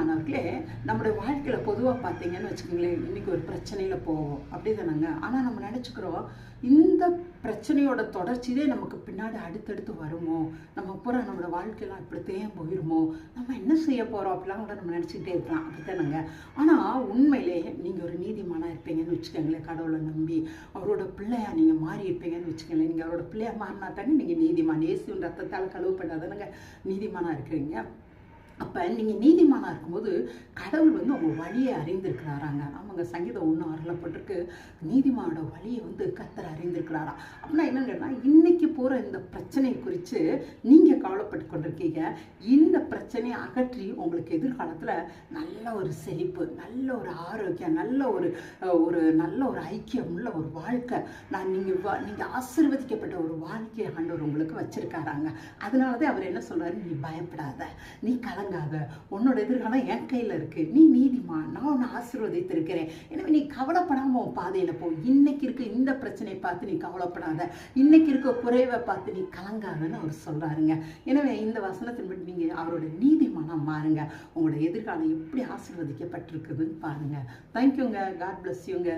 ஆனவர்களே, நம்முடைய வாழ்க்கையில பொதுவா பார்த்தீங்கன்னு வச்சுக்கோங்களேன், இன்னைக்கு ஒரு பிரச்சனையில போவோம். அப்படிதானங்க? ஆனா நம்ம நெனச்சுக்கிறோம், இந்த பிரச்சனையோட தொடர்ச்சியே நமக்கு பின்னாடி அடுத்தடுத்து வருமோ? நம்ம பூரா நம்மளோட வாழ்க்கைலாம் இப்படித்தான் போயிருமோ? நம்ம என்ன செய்ய போறோம்? அப்படிலாம் கூட நம்ம நெனச்சுக்கிட்டே இருக்கலாம். அப்படித்தானங்க? ஆனா உண்மையிலே நீங்க ஒரு நீதிமானா இருப்பீங்கன்னு வச்சுக்கோங்களேன், கடவுளை நம்பி. அவரோட பிள்ளையா நீங்க மாறி இருப்பீங்கன்னு வச்சுக்கோங்களேன். நீங்க அவரோட பிள்ளையா மாறினா தானே நீங்க நீதிமான். இயேசுவின் ரத்தத்தால கழுவப்பட்டாதானங்க நீதிமானா இருக்கிறீங்க. அப்போ நீங்கள் நீதிமானாக இருக்கும்போது கடவுள் உங்கள் வழியை அறிந்திருக்கிறாராங்க. ஆமாங்க, சங்கீதம் 1:6 போட்டிருக்கு, நீதிமானோட வழியை கர்த்தர் அறிந்திருக்கிறாரா. அப்படின்னா என்னங்கன்னா, இன்னைக்கு போகிற இந்த பிரச்சனை குறித்து நீங்கள் கவலைப்பட்டு கொண்டிருக்கீங்க. இந்த பிரச்சனையை அகற்றி உங்களுக்கு எதிர்காலத்தில் நல்ல ஒரு செழிப்பு, நல்ல ஒரு ஆரோக்கியம், நல்ல ஒரு ஐக்கியம் உள்ள ஒரு வாழ்க்கை, நீங்கள் ஆசீர்வதிக்கப்பட்ட ஒரு வாழ்க்கையை ஆண்டவர் உங்களுக்கு வச்சிருக்காராங்க. அதனால தான் அவர் என்ன சொல்றாரு, நீ பயப்படாத, நீ கலங்காத, உன்னோட எதிர்காலம் என் கையில் இருக்கு, நீ நீதிமான், நான் உன்னை ஆசீர்வதித்திருக்கிறேன், எனவே நீ கவலைப்படாம உன் பாதையில போ. இன்னைக்கு இருக்க இந்த பிரச்சனையை பார்த்து நீ கவலைப்படாத, இன்னைக்கு இருக்க குறைவை பார்த்து நீ கலங்காதன்னு அவர் சொல்றாருங்க. எனவே இந்த வசனத்தின்படி நீங்க அவரோட நீதிமானா மாறுங்க. உங்களோட எதிர்காலம் எப்படி ஆசீர்வதிக்கப்பட்டிருக்குதுன்னு பாருங்க. தேங்க்யூங்க. காட் பிளஸ் யூங்க.